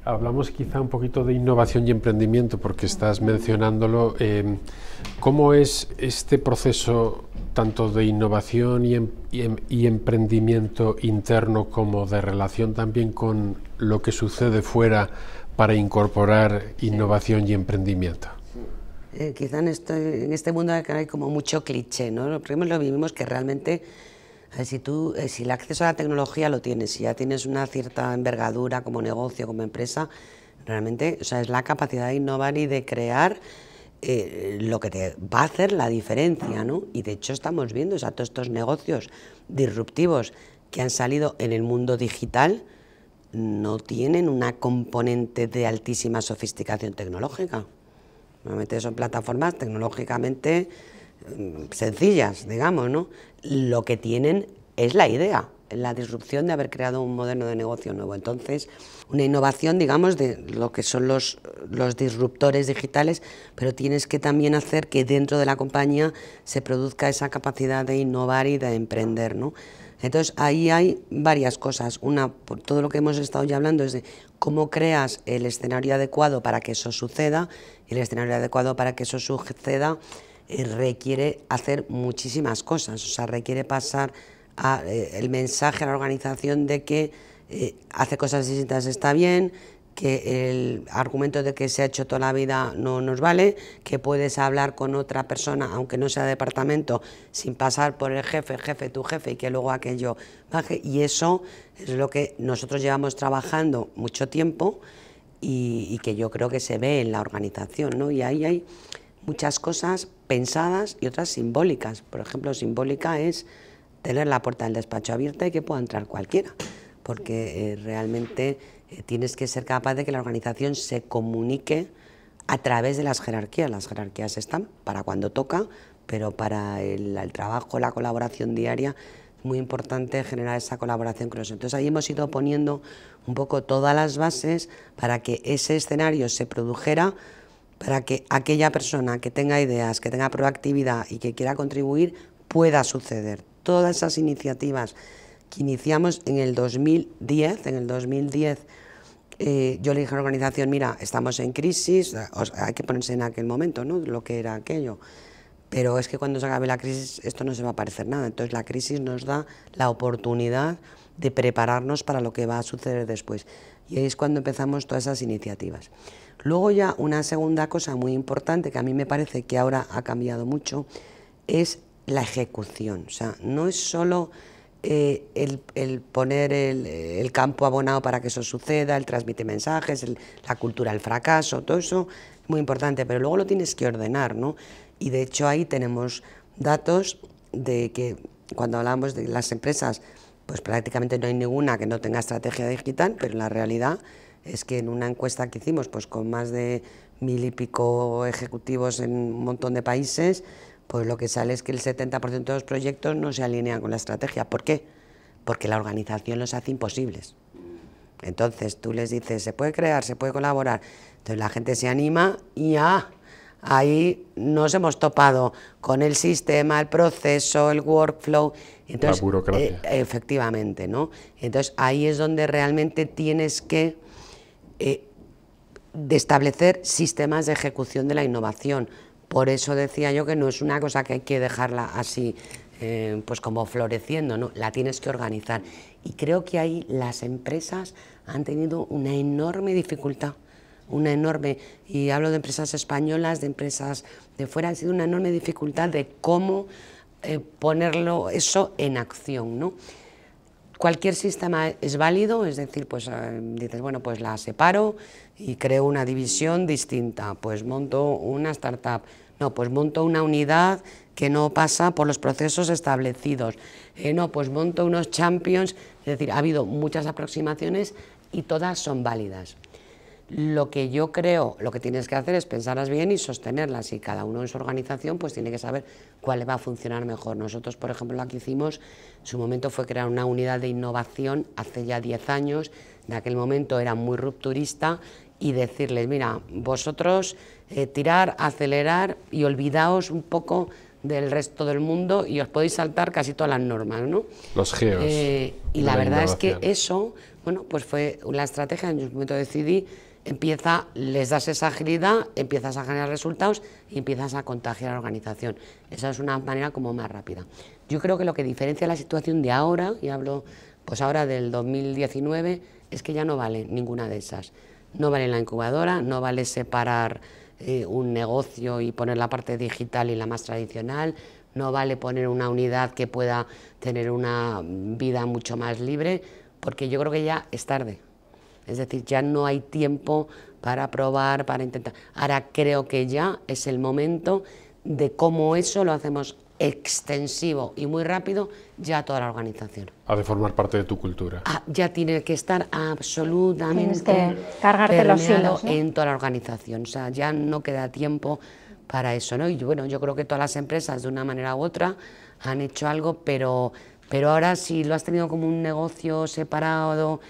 hablamos quizá un poquito de innovación y emprendimiento, porque estás mencionándolo. ¿Cómo es este proceso tanto de innovación y emprendimiento interno como de relación también con lo que sucede fuera para incorporar innovación y emprendimiento? Quizá en este mundo hay como mucho cliché, ¿no? Lo primero lo vivimos que realmente, si el acceso a la tecnología lo tienes, si ya tienes una cierta envergadura como negocio, como empresa, realmente, o sea, es la capacidad de innovar y de crear lo que te va a hacer la diferencia, ¿no? Y de hecho estamos viendo, o sea, todos estos negocios disruptivos que han salido en el mundo digital no tienen una componente de altísima sofisticación tecnológica. Normalmente son plataformas tecnológicamente sencillas, digamos, ¿no? Lo que tienen es la idea, la disrupción de haber creado un modelo de negocio nuevo. Entonces, una innovación, digamos, de lo que son los disruptores digitales, pero tienes que también hacer que dentro de la compañía se produzca esa capacidad de innovar y de emprender, ¿no? Entonces, ahí hay varias cosas. Una, por todo lo que hemos estado ya hablando, es de cómo creas el escenario adecuado para que eso suceda, y el escenario adecuado para que eso suceda requiere hacer muchísimas cosas, o sea, requiere pasar el mensaje a la organización de que hacer cosas distintas está bien, que el argumento de que se ha hecho toda la vida no nos vale, que puedes hablar con otra persona, aunque no sea de departamento, sin pasar por el jefe, tu jefe, y que luego aquello baje. Y eso es lo que nosotros llevamos trabajando mucho tiempo y que yo creo que se ve en la organización, ¿no? Y ahí hay muchas cosas pensadas y otras simbólicas. Por ejemplo, simbólica es tener la puerta del despacho abierta y que pueda entrar cualquiera, porque realmente tienes que ser capaz de que la organización se comunique a través de las jerarquías. Las jerarquías están para cuando toca, pero para el trabajo, la colaboración diaria, es muy importante generar esa colaboración con nosotros. Entonces ahí hemos ido poniendo un poco todas las bases para que ese escenario se produjera, para que aquella persona que tenga ideas, que tenga proactividad y que quiera contribuir, pueda suceder. Todas esas iniciativas que iniciamos en el 2010, yo le dije a la organización, mira, estamos en crisis, hay que ponerse en aquel momento, ¿no?, lo que era aquello, pero es que cuando se acabe la crisis esto no se va a parecer nada. Entonces la crisis nos da la oportunidad de prepararnos para lo que va a suceder después, y ahí es cuando empezamos todas esas iniciativas. Luego ya una segunda cosa muy importante que a mí me parece que ahora ha cambiado mucho es la ejecución. O sea, no es solo el poner el campo abonado para que eso suceda, el transmitir mensajes, la cultura del fracaso, todo eso es muy importante, pero luego lo tienes que ordenar, ¿no? Y de hecho ahí tenemos datos de que cuando hablamos de las empresas, pues prácticamente no hay ninguna que no tenga estrategia digital, pero la realidad es que en una encuesta que hicimos, pues con más de 1000 y pico ejecutivos en un montón de países, pues lo que sale es que el 70% de los proyectos no se alinean con la estrategia. ¿Por qué? Porque la organización los hace imposibles. Entonces tú les dices, se puede crear, se puede colaborar, entonces la gente se anima y ahí nos hemos topado con el sistema, el proceso, el workflow. Entonces, la burocracia. Efectivamente, ¿no? Entonces ahí es donde realmente tienes que de establecer sistemas de ejecución de la innovación. Por eso decía yo que no es una cosa que hay que dejarla así, pues como floreciendo, ¿no? La tienes que organizar. Y creo que ahí las empresas han tenido una enorme dificultad, y hablo de empresas españolas, de empresas de fuera, ha sido una enorme dificultad de cómo ponerlo eso en acción, ¿no? Cualquier sistema es válido, es decir, pues dices, bueno, pues la separo y creo una división distinta, pues monto una startup, no, pues monto una unidad que no pasa por los procesos establecidos, no, pues monto unos champions, es decir, ha habido muchas aproximaciones y todas son válidas. Lo que yo creo, lo que tienes que hacer es pensarlas bien y sostenerlas, y cada uno en su organización pues tiene que saber cuál va a funcionar mejor. Nosotros, por ejemplo, lo que hicimos en su momento fue crear una unidad de innovación hace ya 10 años, en aquel momento era muy rupturista, y decirles, mira, vosotros tirar, acelerar y olvidaos un poco del resto del mundo y os podéis saltar casi todas las normas, ¿no? Los geos. Y la verdad es que eso, bueno, pues fue la estrategia. En un momento decidí, les das esa agilidad, empiezas a generar resultados y empiezas a contagiar a la organización. Esa es una manera como más rápida. Yo creo que lo que diferencia la situación de ahora, y hablo pues ahora del 2019, es que ya no vale ninguna de esas. No vale la incubadora, no vale separar un negocio y poner la parte digital y la más tradicional, no vale poner una unidad que pueda tener una vida mucho más libre, porque yo creo que ya es tarde. Es decir, ya no hay tiempo para probar, para intentar. Ahora creo que ya es el momento de cómo eso lo hacemos extensivo y muy rápido ya a toda la organización. Ha de formar parte de tu cultura. Ya tiene que estar absolutamente Tienes que cargarte los hilos, ¿no? En toda la organización. O sea, ya no queda tiempo para eso, ¿no? Y bueno, yo creo que todas las empresas de una manera u otra han hecho algo, pero ahora si lo has tenido como un negocio separado,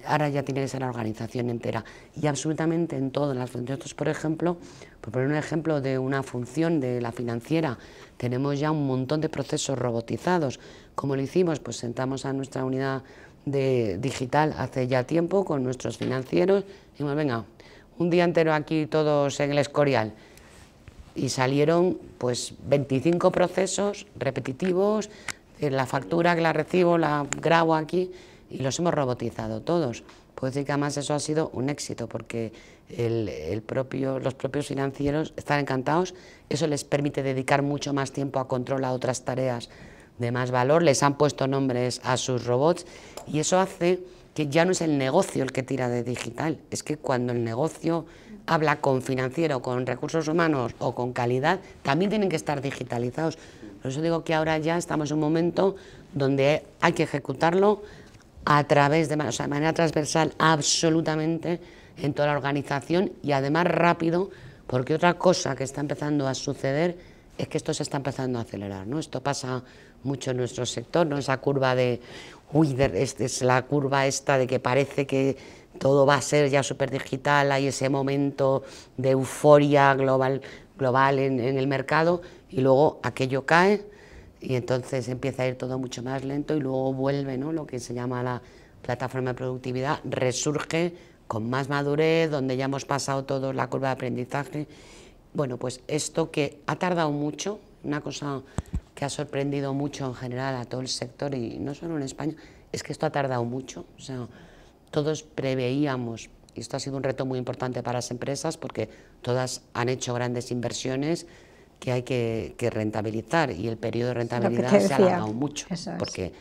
ahora ya tiene que ser la organización entera y absolutamente en todo. En las funciones, por ejemplo, por poner un ejemplo de una función de la financiera, tenemos ya un montón de procesos robotizados. ¿Cómo lo hicimos? Pues sentamos a nuestra unidad digital hace ya tiempo con nuestros financieros y dijimos, venga, un día entero aquí todos en el Escorial. Y salieron pues 25 procesos repetitivos, la factura que la recibo la grabo aquí y los hemos robotizado todos. Puedo decir que además eso ha sido un éxito porque los propios financieros están encantados, eso les permite dedicar mucho más tiempo a control, a otras tareas de más valor, les han puesto nombres a sus robots y eso hace que ya no es el negocio el que tira de digital, es que cuando el negocio habla con financiero, con recursos humanos o con calidad, también tienen que estar digitalizados. Por eso digo que ahora ya estamos en un momento donde hay que ejecutarlo a través de manera transversal absolutamente en toda la organización y además rápido, porque otra cosa que está empezando a suceder es que esto se está empezando a acelerar, ¿no? Esto pasa mucho en nuestro sector, ¿no? Esa curva de, es la curva esta de que parece que todo va a ser ya súper digital, hay ese momento de euforia global en el mercado y luego aquello cae y entonces empieza a ir todo mucho más lento y luego vuelve, ¿no? Lo que se llama la plataforma de productividad, resurge con más madurez, donde ya hemos pasado toda la curva de aprendizaje. Bueno, pues esto que ha tardado mucho, una cosa que ha sorprendido mucho en general a todo el sector y no solo en España, es que esto ha tardado mucho. O sea, todos preveíamos, y esto ha sido un reto muy importante para las empresas porque todas han hecho grandes inversiones que hay que rentabilizar y el periodo de rentabilidad se ha alargado mucho porque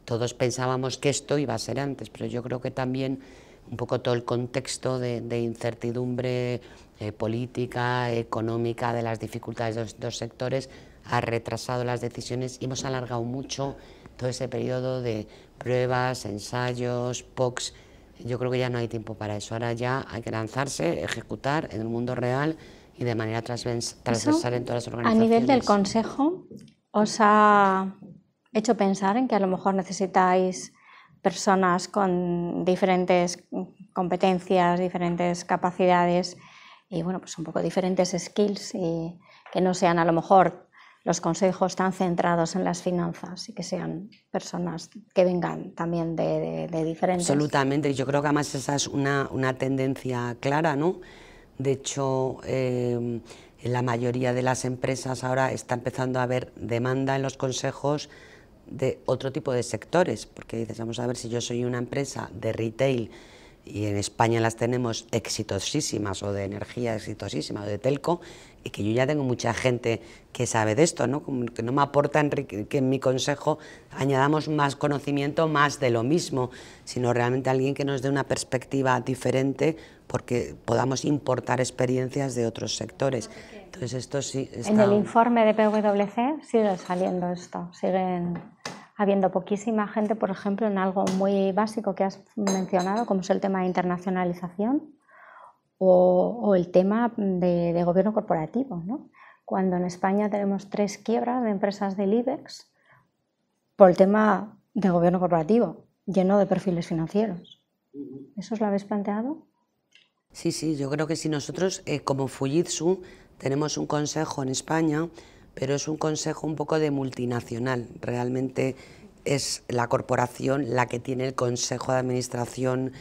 todos pensábamos que esto iba a ser antes, pero yo creo que también un poco todo el contexto de incertidumbre política, económica, de las dificultades de los dos sectores ha retrasado las decisiones y hemos alargado mucho todo ese periodo de pruebas, ensayos, POCs. Yo creo que ya no hay tiempo para eso, ahora ya hay que lanzarse, ejecutar en el mundo real y de manera transversal en todas las organizaciones. A nivel del Consejo, ¿os ha hecho pensar en que a lo mejor necesitáis personas con diferentes competencias, diferentes capacidades y bueno, pues un poco diferentes skills y que no sean a lo mejor los consejos tan centrados en las finanzas y que sean personas que vengan también de diferentes... Absolutamente, yo creo que además esa es una tendencia clara, ¿no? De hecho, en la mayoría de las empresas ahora está empezando a haber demanda en los consejos de otro tipo de sectores, porque dices, vamos a ver, si yo soy una empresa de retail y en España las tenemos exitosísimas, o de energía exitosísima, o de telco, y que yo ya tengo mucha gente que sabe de esto, ¿no? Como que no me aporta que en mi consejo añadamos más conocimiento, más de lo mismo, sino realmente alguien que nos dé una perspectiva diferente porque podamos importar experiencias de otros sectores. Entonces esto sí está... En el informe de PwC sigue saliendo esto, siguen habiendo poquísima gente, por ejemplo, en algo muy básico que has mencionado, como es el tema de internacionalización o el tema de gobierno corporativo, ¿no? Cuando en España tenemos 3 quiebras de empresas del IBEX por el tema de gobierno corporativo, lleno de perfiles financieros. ¿Eso os lo habéis planteado? Sí, yo creo que si nosotros como Fujitsu tenemos un consejo en España, pero es un consejo un poco de multinacional. Realmente es la corporación la que tiene el consejo de administración,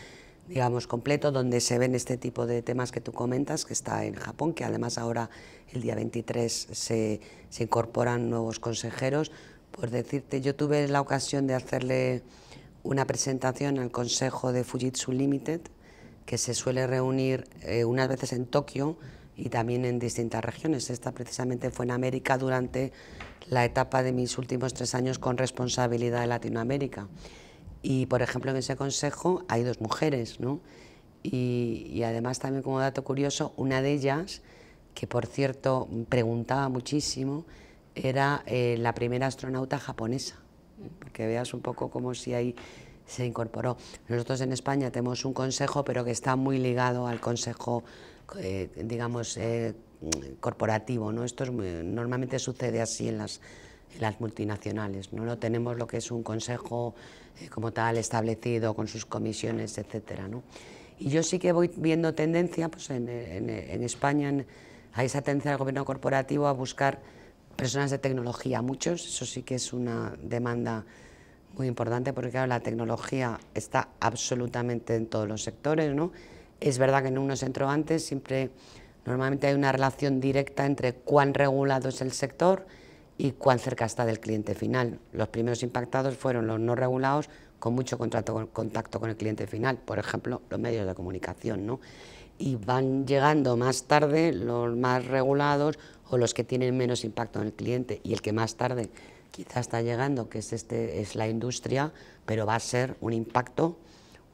digamos, completo, donde se ven este tipo de temas que tú comentas, que está en Japón, que además ahora el día 23 se incorporan nuevos consejeros. Por decirte, yo tuve la ocasión de hacerle una presentación al consejo de Fujitsu Limited, que se suele reunir unas veces en Tokio y también en distintas regiones. Esta precisamente fue en América durante la etapa de mis últimos 3 años con responsabilidad de Latinoamérica. Y, por ejemplo, en ese consejo hay 2 mujeres, ¿no? Y además también, como dato curioso, una de ellas, que por cierto preguntaba muchísimo, era la primera astronauta japonesa, porque veas un poco como si ahí se incorporó. Nosotros en España tenemos un consejo, pero que está muy ligado al consejo, digamos, corporativo, ¿no? Esto normalmente sucede así en las multinacionales, no tenemos lo que es un consejo como tal establecido con sus comisiones, etcétera, ¿no? Y yo sí que voy viendo tendencia, pues en España hay esa tendencia del gobierno corporativo a buscar personas de tecnología, muchos, eso sí que es una demanda muy importante, porque claro, la tecnología está absolutamente en todos los sectores, ¿no? Es verdad que en unos entró antes, siempre normalmente hay una relación directa entre cuán regulado es el sector y cuán cerca está del cliente final. Los primeros impactados fueron los no regulados, con mucho contacto con el cliente final, por ejemplo, los medios de comunicación, ¿no? Y van llegando más tarde los más regulados o los que tienen menos impacto en el cliente, y el que más tarde quizá está llegando, que es la industria, pero va a ser un impacto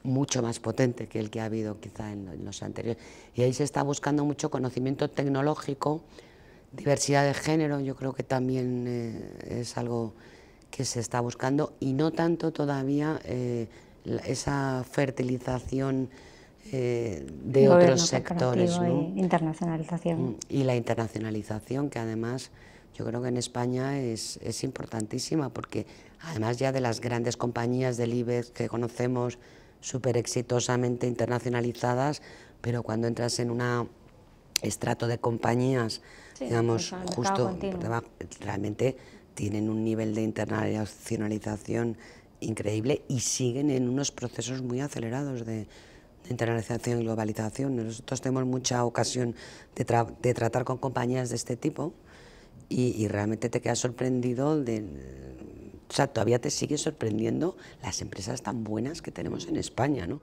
mucho más potente que el que ha habido quizá en los anteriores. Y ahí se está buscando mucho conocimiento tecnológico, diversidad de género, yo creo que también es algo que se está buscando, y no tanto todavía esa fertilización de otros sectores, ¿no? Internacionalización. Y la internacionalización, que además yo creo que en España es importantísima, porque además ya de las grandes compañías del IBEX que conocemos súper exitosamente internacionalizadas, pero cuando entras en un estrato de compañías, sí, digamos, justo por debajo, realmente tienen un nivel de internacionalización increíble y siguen en unos procesos muy acelerados de internacionalización y globalización. Nosotros tenemos mucha ocasión de tratar con compañías de este tipo y realmente te quedas sorprendido o sea, todavía te sigue sorprendiendo las empresas tan buenas que tenemos en España, ¿no?